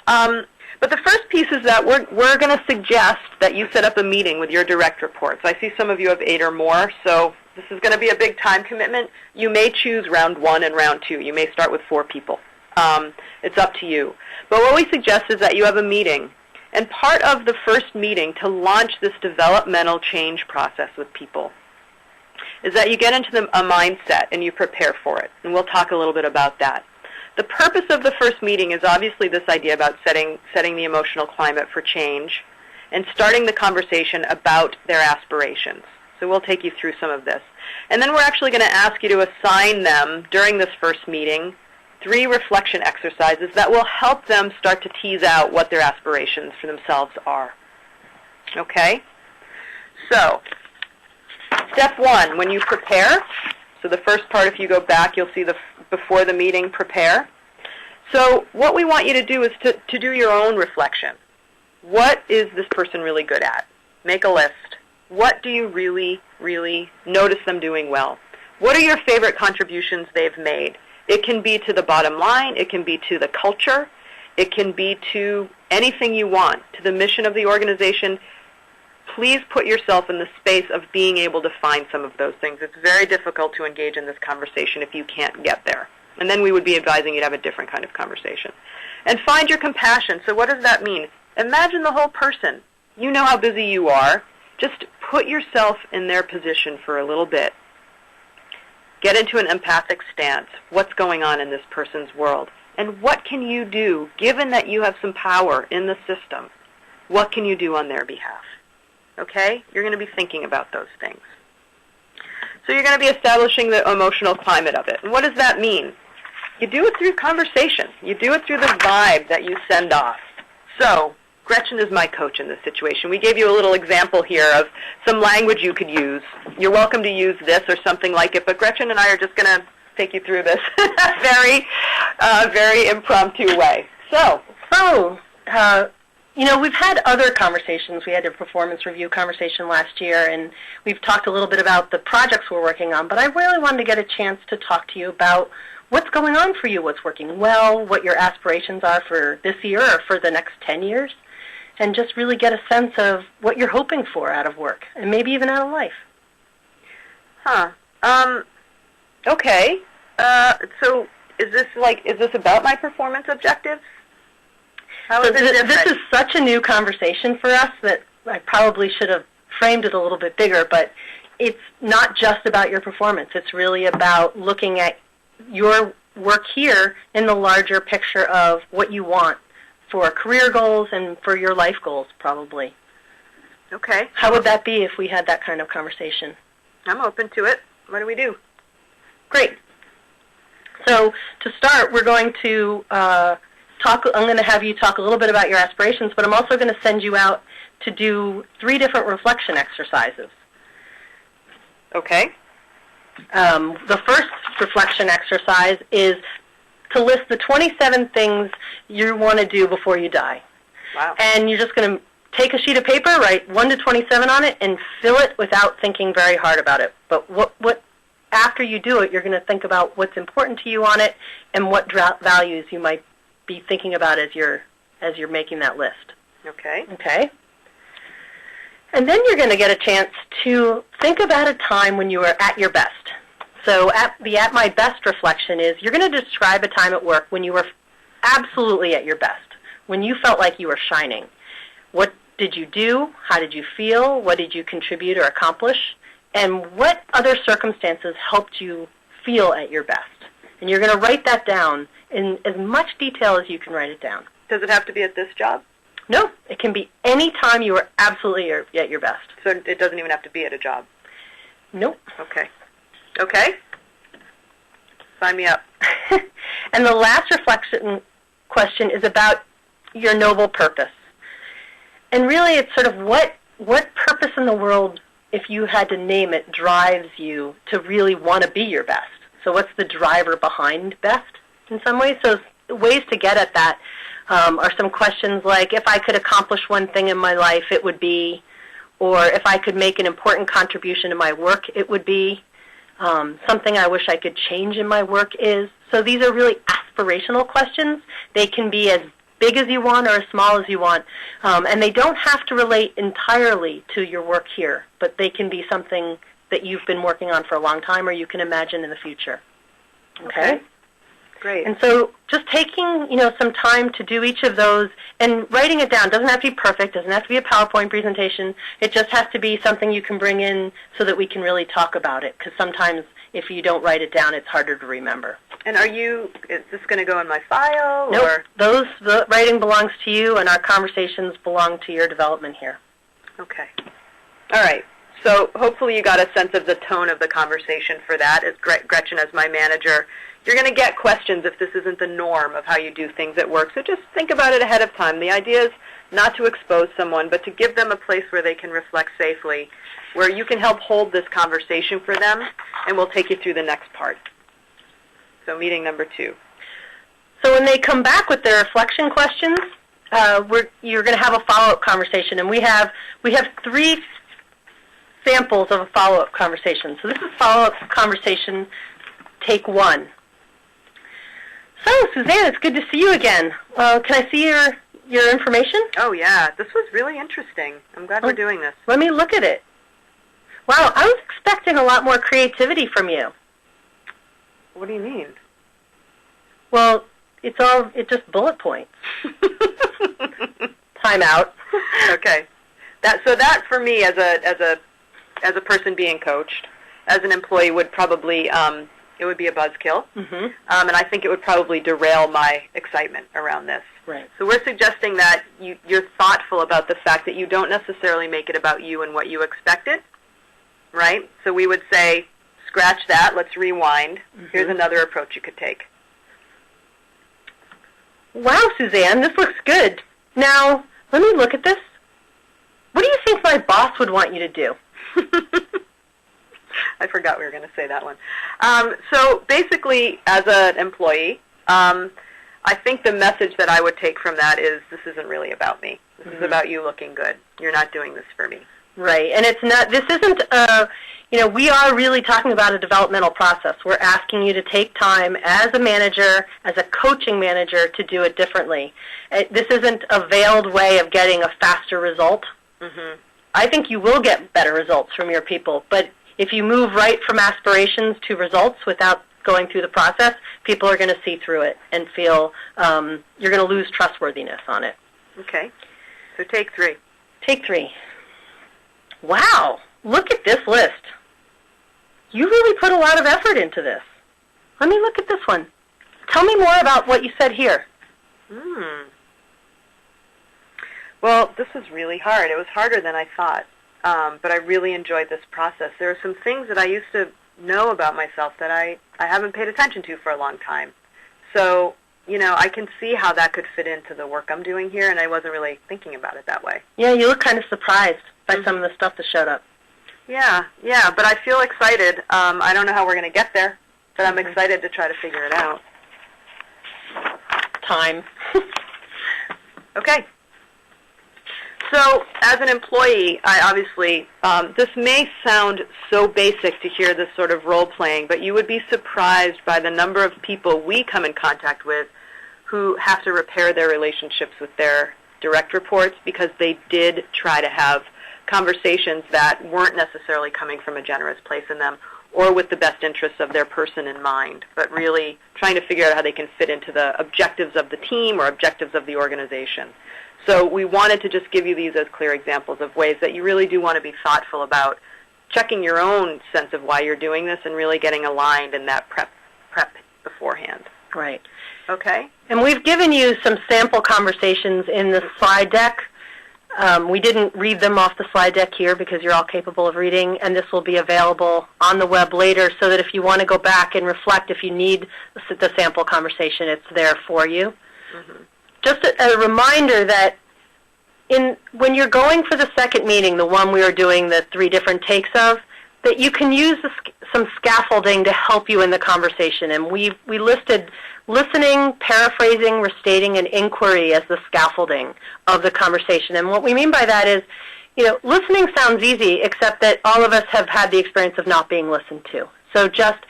But the first piece is that we're going to suggest that you set up a meeting with your direct reports. I see some of you have 8 or more, so this is going to be a big time commitment. You may choose round 1 and round 2. You may start with 4 people. It's up to you. But what we suggest is that you have a meeting. And part of the first meeting to launch this developmental change process with people is that you get into a mindset and you prepare for it. And we'll talk a little bit about that. The purpose of the first meeting is obviously this idea about setting the emotional climate for change and starting the conversation about their aspirations. So we'll take you through some of this. And then we're actually going to ask you to assign them during this first meeting 3 reflection exercises that will help them start to tease out what their aspirations for themselves are. Okay? So, step 1, when you prepare, so the first part, if you go back, you'll see the before the meeting, prepare. So what we want you to do is to do your own reflection. What is this person really good at? Make a list. What do you really, really notice them doing well? What are your favorite contributions they've made? It can be to the bottom line. It can be to the culture. It can be to anything you want, to the mission of the organization. Please put yourself in the space of being able to find some of those things. It's very difficult to engage in this conversation if you can't get there. And then we would be advising you to have a different kind of conversation. And find your compassion. So what does that mean? Imagine the whole person. you know how busy you are. Just put yourself in their position for a little bit. Get into an empathic stance. What's going on in this person's world? And what can you do, given that you have some power in the system? What can you do on their behalf? Okay? You're going to be thinking about those things. So you're going to be establishing the emotional climate of it. And what does that mean? You do it through conversation. You do it through the vibe that you send off. So Gretchen is my coach in this situation. We gave you a little example here of some language you could use. You're welcome to use this or something like it, but Gretchen and I are just going to take you through this very impromptu way. So, we've had other conversations. We had a performance review conversation last year, and we've talked a little bit about the projects we're working on, but I really wanted to get a chance to talk to you about what's going on for you, what's working well, what your aspirations are for this year or for the next 10 years, and just really get a sense of what you're hoping for out of work, and maybe even out of life. Okay. So is this about my performance objectives? How is it different? This is such a new conversation for us that I probably should have framed it a little bit bigger, but it's not just about your performance. It's really about looking at your work here in the larger picture of what you want for career goals and for your life goals, probably. Okay. How would that be if we had that kind of conversation? I'm open to it. What do we do? Great. So to start, we're going to I'm going to have you talk a little bit about your aspirations, but I'm also going to send you out to do 3 different reflection exercises. Okay. The first reflection exercise is to list the 27 things you want to do before you die. Wow. And you're just going to take a sheet of paper, write 1 to 27 on it, and fill it without thinking very hard about it. But what after you do it, you're going to think about what's important to you on it and what values you might be thinking about as you're making that list. Okay. Okay. And then you're going to get a chance to think about a time when you were at your best. So at my best reflection is you're going to describe a time at work when you were absolutely at your best, when you felt like you were shining. What did you do? How did you feel? What did you contribute or accomplish? And what other circumstances helped you feel at your best? And you're going to write that down in as much detail as you can write it down. Does it have to be at this job? No, it can be any time you were absolutely at your best. So it doesn't even have to be at a job? Nope. Okay. Okay. Sign me up. And the last reflection question is about your noble purpose. And really it's sort of what purpose in the world, if you had to name it, drives you to really want to be your best. So what's the driver behind best in some ways? So ways to get at that are some questions like, if I could accomplish one thing in my life, it would be, or if I could make an important contribution to my work, it would be. Something I wish I could change in my work is. So these are really aspirational questions. They can be as big as you want or as small as you want. And they don't have to relate entirely to your work here, but they can be something that you've been working on for a long time or you can imagine in the future. Okay? Great. And so just taking, some time to do each of those and writing it down. Doesn't have to be perfect. Doesn't have to be a PowerPoint presentation. It just has to be something you can bring in so that we can really talk about it, because sometimes if you don't write it down, it's harder to remember. And is this going to go in my file? Nope. The writing belongs to you, and our conversations belong to your development here. Okay. All right. So hopefully you got a sense of the tone of the conversation for that. As Gretchen, as my manager, you're going to get questions if this isn't the norm of how you do things at work. So just think about it ahead of time. The idea is not to expose someone, but to give them a place where they can reflect safely, where you can help hold this conversation for them, and we'll take you through the next part. So meeting number 2. So when they come back with their reflection questions, you're going to have a follow-up conversation, and we have 3 samples of a follow-up conversation. So this is follow-up conversation take 1. So, Suzanne, it's good to see you again. Can I see your information? Oh, yeah. This was really interesting. I'm glad we're doing this. Let me look at it. Wow, I was expecting a lot more creativity from you. What do you mean? Well, it's just bullet points. Time out. Okay. That for me, as a person being coached, as an employee, would probably it would be a buzzkill, and I think it would probably derail my excitement around this. Right. So we're suggesting that you're thoughtful about the fact that you don't necessarily make it about you and what you expected, right? So we would say, scratch that, let's rewind. Here's another approach you could take. Wow, Suzanne, this looks good. Now, let me look at this. What do you think my boss would want you to do? I forgot we were going to say that one. So basically, as an employee, I think the message that I would take from that is, this isn't really about me. This is about you looking good. You're not doing this for me. Right, and it's not. This isn't. We are really talking about a developmental process. We're asking you to take time as a manager, as a coaching manager, to do it differently. This isn't a veiled way of getting a faster result. I think you will get better results from your people, but if you move right from aspirations to results without going through the process, people are going to see through it and feel you're going to lose trustworthiness on it. Okay, so take 3. Take 3. Wow, look at this list. You really put a lot of effort into this. Let me look at this one. Tell me more about what you said here. Well, this is really hard. It was harder than I thought, but I really enjoyed this process. There are some things that I used to know about myself that I haven't paid attention to for a long time. So, I can see how that could fit into the work I'm doing here, and I wasn't really thinking about it that way. Yeah, you look kind of surprised by some of the stuff that showed up. Yeah, but I feel excited. I don't know how we're going to get there, but I'm excited to try to figure it out. Time. Okay. So, as an employee, I obviously, this may sound so basic to hear this sort of role-playing, but you would be surprised by the number of people we come in contact with who have to repair their relationships with their direct reports because they did try to have conversations that weren't necessarily coming from a generous place in them or with the best interests of their person in mind, but really trying to figure out how they can fit into the objectives of the team or objectives of the organization. So we wanted to just give you these as clear examples of ways that you really do want to be thoughtful about checking your own sense of why you're doing this and really getting aligned in that prep beforehand. Right. Okay. And we've given you some sample conversations in the slide deck. We didn't read them off the slide deck here because you're all capable of reading, and this will be available on the web later so that if you want to go back and reflect, if you need the sample conversation, it's there for you. Just a reminder that when you're going for the second meeting, the one we are doing the 3 different takes of, that you can use some scaffolding to help you in the conversation. And we listed listening, paraphrasing, restating, and inquiry as the scaffolding of the conversation. And what we mean by that is, listening sounds easy, except that all of us have had the experience of not being listened to. So just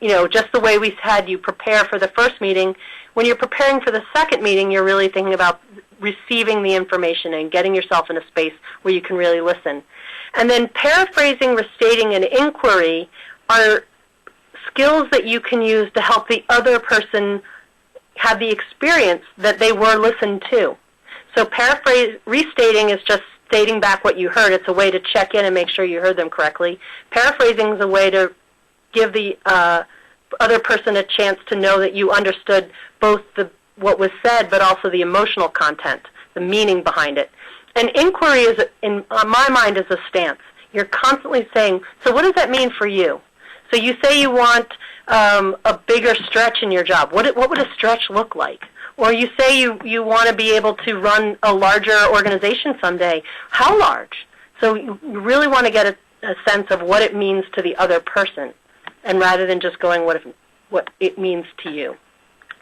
the way we had you prepare for the first meeting, when you're preparing for the second meeting, you're really thinking about receiving the information and getting yourself in a space where you can really listen. And then paraphrasing, restating, and inquiry are skills that you can use to help the other person have the experience that they were listened to. So restating is just stating back what you heard. It's a way to check in and make sure you heard them correctly. Paraphrasing is a way to give the other person a chance to know that you understood both what was said but also the emotional content, the meaning behind it. And inquiry, in my mind, is a stance. You're constantly saying, so what does that mean for you? So you say you want a bigger stretch in your job. What would a stretch look like? Or you say you want to be able to run a larger organization someday. How large? So you really want to get a sense of what it means to the other person, and rather than just going what it means to you.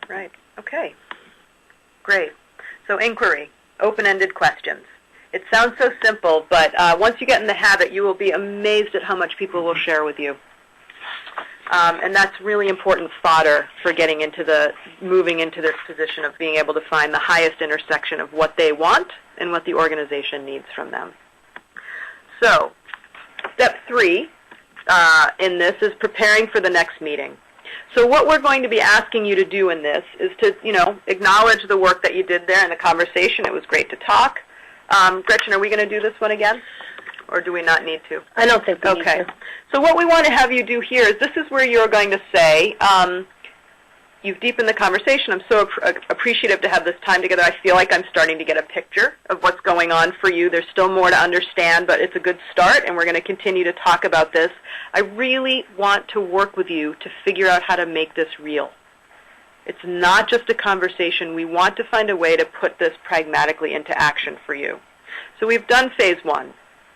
Right. Okay. Great. So inquiry, open-ended questions. It sounds so simple, but once you get in the habit, you will be amazed at how much people will share with you. And that's really important fodder for moving into this position of being able to find the highest intersection of what they want and what the organization needs from them. So, step 3 in this is preparing for the next meeting. So what we're going to be asking you to do in this is to, acknowledge the work that you did there in the conversation. It was great to talk. Gretchen, are we going to do this one again? Or do we not need to? I don't think we need to. So what we want to have you do here is this is where you're going to say, you've deepened the conversation. I'm so appreciative to have this time together. I feel like I'm starting to get a picture of what's going on for you. There's still more to understand, but it's a good start, and we're going to continue to talk about this. I really want to work with you to figure out how to make this real. It's not just a conversation. We want to find a way to put this pragmatically into action for you. So we've done phase one.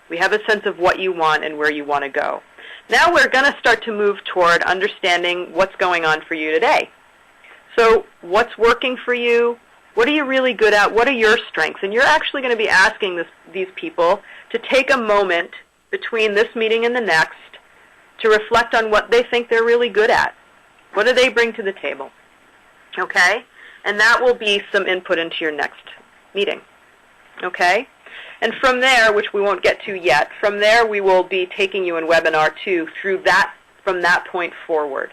We have a sense of what you want and where you want to go. Now we're going to start to move toward understanding what's going on for you today. So what's working for you? What are you really good at? What are your strengths? And you're actually going to be asking these people to take a moment between this meeting and the next to reflect on what they think they're really good at. What do they bring to the table? Okay? And that will be some input into your next meeting. Okay? And from there, which we won't get to yet, from there we will be taking you in webinar 2 through that, from that point forward.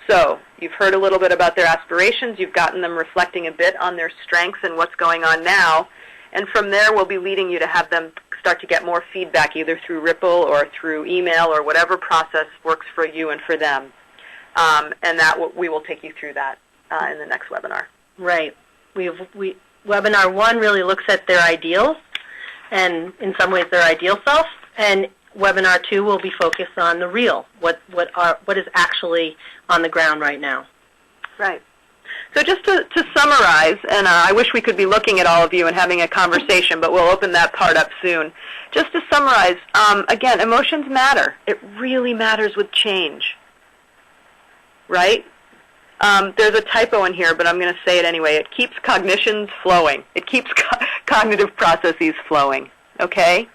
So you've heard a little bit about their aspirations. You've gotten them reflecting a bit on their strengths and what's going on now. And from there, we'll be leading you to have them start to get more feedback, either through Rypple or through email or whatever process works for you and for them. And we will take you through that in the next webinar. Right. Webinar 1 really looks at their ideals and, in some ways, their ideal self. And Webinar 2 will be focused on the real, what is actually on the ground right now. Right. So just to summarize, and I wish we could be looking at all of you and having a conversation, but we'll open that part up soon. Just to summarize, again, emotions matter. It really matters with change. Right? There's a typo in here, but I'm going to say it anyway. It keeps cognitions flowing. It keeps cognitive processes flowing. Okay?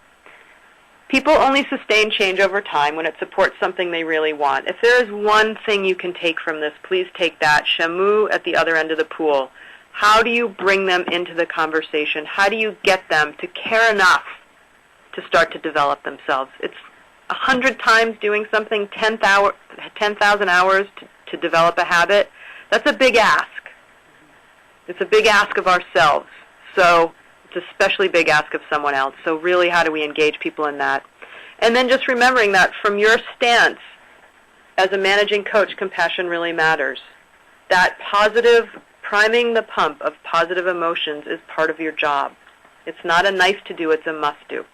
People only sustain change over time when it supports something they really want. If there is one thing you can take from this, please take that. Shamu at the other end of the pool. How do you bring them into the conversation? How do you get them to care enough to start to develop themselves? It's 100 times doing something, 10,000 hours to develop a habit. That's a big ask. It's a big ask of ourselves. So it's especially big ask of someone else. So really, how do we engage people in that? And then just remembering that from your stance as a managing coach, compassion really matters. That positive, priming the pump of positive emotions is part of your job. It's not a nice to do, it's a must do.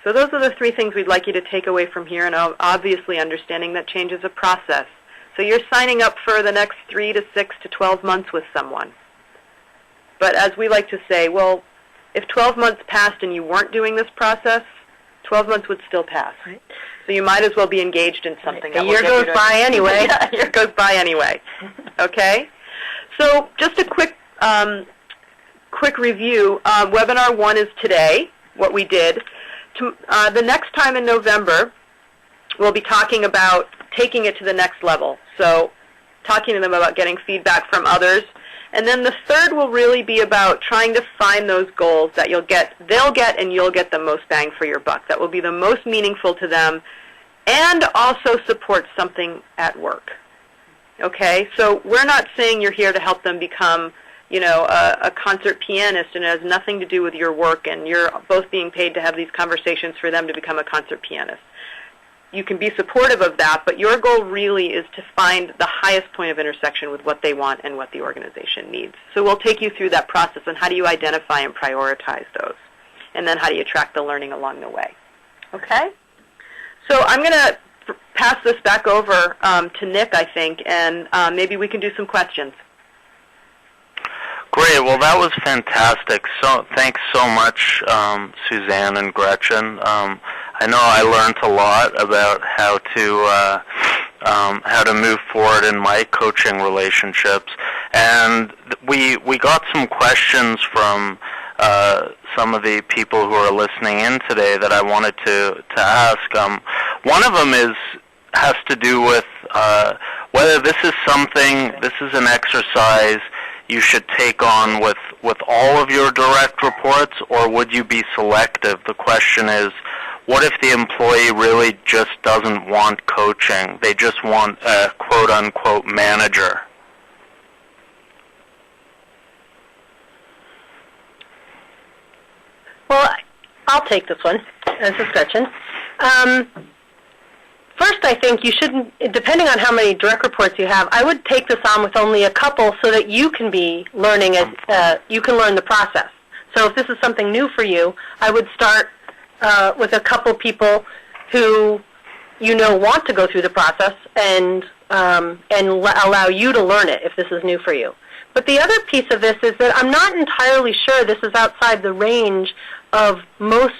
So those are the 3 things we'd like you to take away from here, and obviously understanding that change is a process. So you're signing up for the next 3 to 6 to 12 months with someone. But as we like to say, well, if 12 months passed and you weren't doing this process, 12 months would still pass. Right. So you might as well be engaged in something. A year goes by anyway. Yeah, a year goes by anyway. Okay? So just a quick review. Webinar 1 is today, what we did. The next time in November, we'll be talking about taking it to the next level. So talking to them about getting feedback from others. And then the third will really be about trying to find those goals that they'll get and you'll get the most bang for your buck. That will be the most meaningful to them and also support something at work. Okay? So we're not saying you're here to help them become, a concert pianist, and it has nothing to do with your work, and you're both being paid to have these conversations for them to become a concert pianist. You can be supportive of that, but your goal really is to find the highest point of intersection with what they want and what the organization needs. So we'll take you through that process and how do you identify and prioritize those, and then how do you track the learning along the way. Okay? So I'm going to pass this back over to Nick, I think, and maybe we can do some questions. Great. Well, that was fantastic. So thanks so much, Suzanne and Gretchen. I know I learned a lot about how to move forward in my coaching relationships, and we got some questions from some of the people who are listening in today that I wanted to ask. One of them has to do with whether this is an exercise you should take on with all of your direct reports, or would you be selective? The question is, what if the employee really just doesn't want coaching? They just want a quote-unquote manager. I'll take this one. This is Gretchen. First, I think you shouldn't, depending on how many direct reports you have, I would take this on with only a couple so that you can be learning you can learn the process. So if this is something new for you, I would start with a couple people who want to go through the process and allow you to learn it if this is new for you. But the other piece of this is that I'm not entirely sure this is outside the range of most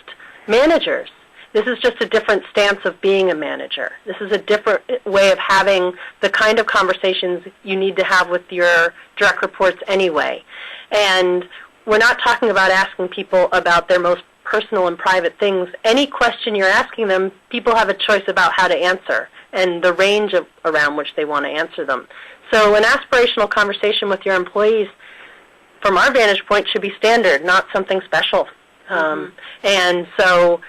managers. This is just a different stance of being a manager. This is a different way of having the kind of conversations you need to have with your direct reports anyway. And we're not talking about asking people about their most personal and private things. Any question you're asking them, people have a choice about how to answer and the range around which they want to answer them. So an aspirational conversation with your employees, from our vantage point, should be standard, not something special. And so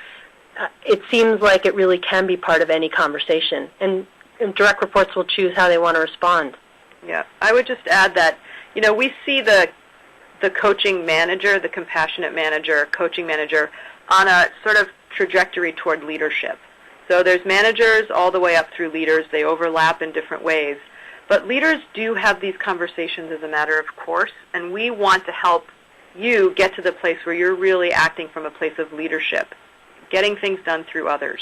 it seems like it really can be part of any conversation. And direct reports will choose how they want to respond. Yeah, I would just add that, we see the coaching manager, the compassionate manager, coaching manager, on a sort of trajectory toward leadership. So there's managers all the way up through leaders. They overlap in different ways. But leaders do have these conversations as a matter of course, and we want to help you get to the place where you're really acting from a place of leadership, getting things done through others.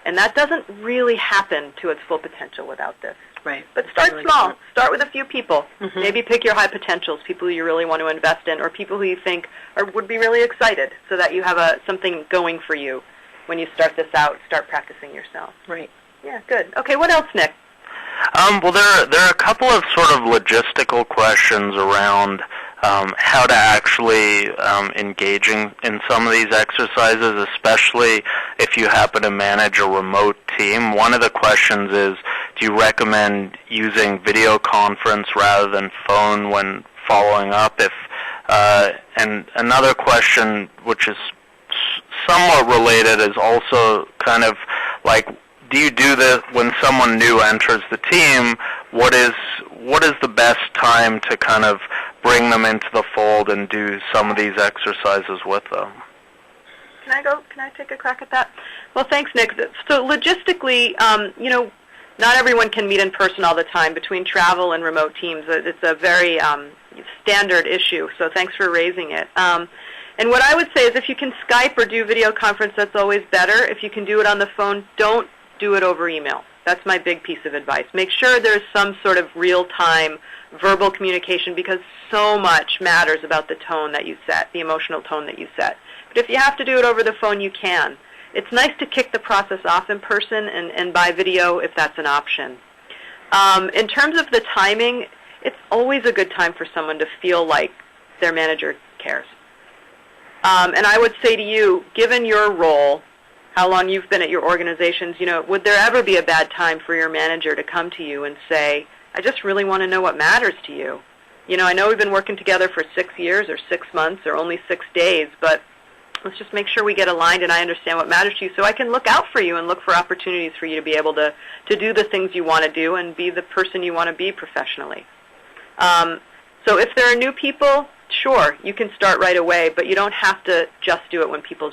And that doesn't really happen to its full potential without this. Right. But start small. Start with a few people. Maybe pick your high potentials, people you really want to invest in, or people who you think would be really excited, so that you have something going for you when you start this out, start practicing yourself. Right. Yeah, good. Okay, what else, Nick? Well, there are a couple of sort of logistical questions around how to actually engaging in some of these exercises, especially if you happen to manage a remote team. One of the questions is, do you recommend using video conference rather than phone when following up? And another question, which is somewhat related, is also kind of like, do you do this when someone new enters the team? What is the best time to kind of bring them into the fold and do some of these exercises with them? Can I take a crack at that? Well, thanks, Nick. So logistically, not everyone can meet in person all the time. Between travel and remote teams, it's a very standard issue, so thanks for raising it. And what I would say is if you can Skype or do video conference, that's always better. If you can do it on the phone, don't do it over email. That's my big piece of advice. Make sure there's some sort of real-time verbal communication, because so much matters about the tone that you set, the emotional tone that you set. But if you have to do it over the phone, you can. It's nice to kick the process off in person and by video if that's an option. In terms of the timing, it's always a good time for someone to feel like their manager cares. And I would say to you, given your role, how long you've been at your organizations, would there ever be a bad time for your manager to come to you and say, I just really want to know what matters to you. I know we've been working together for 6 years or 6 months or only 6 days, but let's just make sure we get aligned and I understand what matters to you so I can look out for you and look for opportunities for you to be able to do the things you want to do and be the person you want to be professionally. So if there are new people, sure, you can start right away, but you don't have to just do it when people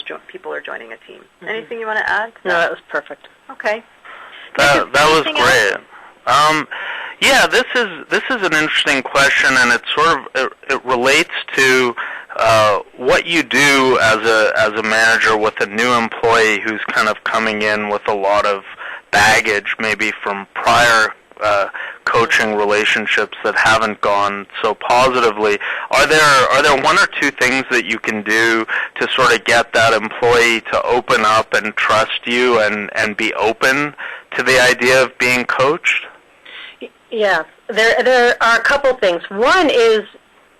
are joining a team. Anything you want to add? No, that was perfect. Okay. That was great. Yeah, this is an interesting question, and it relates to what you do as a manager with a new employee who's kind of coming in with a lot of baggage, maybe from prior coaching relationships that haven't gone so positively. Are there one or two things that you can do to sort of get that employee to open up and trust you and be open to the idea of being coached? Yeah, there are a couple things. One is,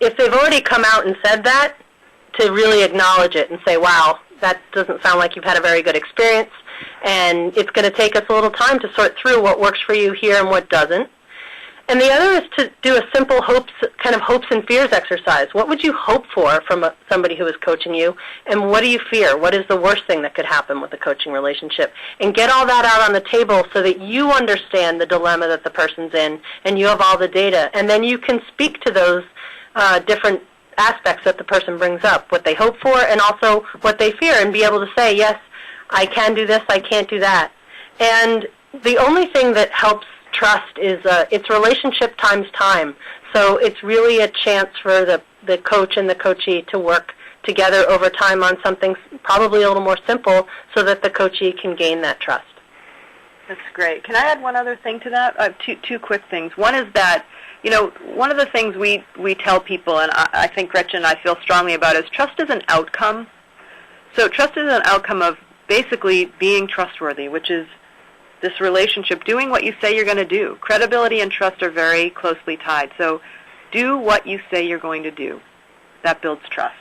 if they've already come out and said that, to really acknowledge it and say, wow, that doesn't sound like you've had a very good experience, and it's going to take us a little time to sort through what works for you here and what doesn't. And the other is to do a simple hopes and fears exercise. What would you hope for from somebody who is coaching you, and what do you fear? What is the worst thing that could happen with a coaching relationship? And get all that out on the table so that you understand the dilemma that the person's in, and you have all the data. And then you can speak to those different aspects that the person brings up, what they hope for and also what they fear, and be able to say, yes, I can do this, I can't do that. And the only thing that helps trust is it's relationship times time. So it's really a chance for the coach and the coachee to work together over time on something probably a little more simple so that the coachee can gain that trust. That's great. Can I add one other thing to that? Two quick things. One is that, one of the things we tell people, and I think Gretchen and I feel strongly about, is trust is an outcome. So trust is an outcome of basically being trustworthy, which is this relationship, doing what you say you're going to do. Credibility and trust are very closely tied. So do what you say you're going to do. That builds trust,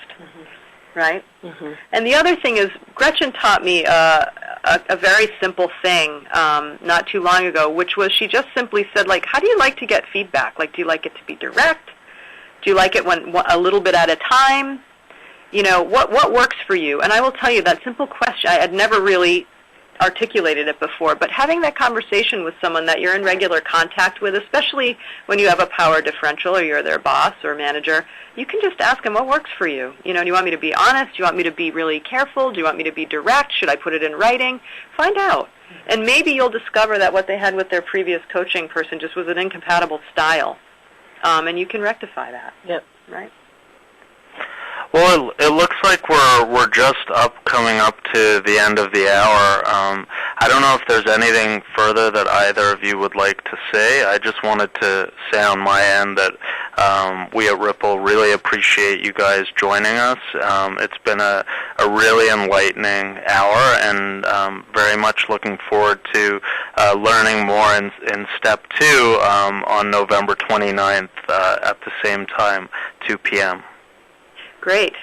right? Mm-hmm. And the other thing is, Gretchen taught me a very simple thing not too long ago, which was she just simply said, like, how do you like to get feedback? Like, do you like it to be direct? Do you like it when a little bit at a time? What works for you? And I will tell you that simple question, I had never really articulated it before, but having that conversation with someone that you're in regular contact with, especially when you have a power differential or you're their boss or manager, you can just ask them, what works for you? Do you want me to be honest? Do you want me to be really careful? Do you want me to be direct? Should I put it in writing? Find out. And maybe you'll discover that what they had with their previous coaching person just was an incompatible style. And you can rectify that. Yep. Right? Well, it looks like we're just coming up to the end of the hour. I don't know if there's anything further that either of you would like to say. I just wanted to say on my end that we at Rypple really appreciate you guys joining us. It's been a really enlightening hour, and very much looking forward to learning more in Step 2 on November 29th at the same time, 2 p.m. Great.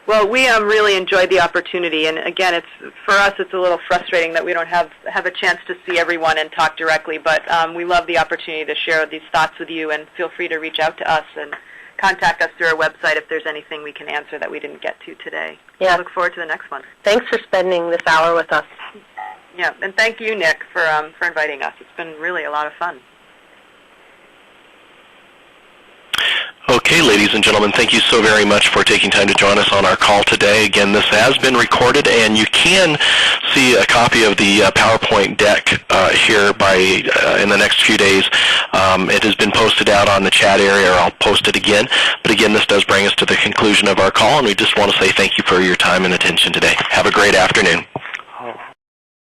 Well, we really enjoyed the opportunity, and again, for us it's a little frustrating that we don't have a chance to see everyone and talk directly, but we love the opportunity to share these thoughts with you, and feel free to reach out to us and contact us through our website if there's anything we can answer that we didn't get to today. Yeah. I look forward to the next one. Thanks for spending this hour with us. Yeah, and thank you, Nick, for inviting us. It's been really a lot of fun. Okay, ladies and gentlemen, thank you so very much for taking time to join us on our call today. Again, this has been recorded, and you can see a copy of the PowerPoint deck here in the next few days. It has been posted out on the chat area, or I'll post it again. But again, this does bring us to the conclusion of our call, and we just want to say thank you for your time and attention today. Have a great afternoon.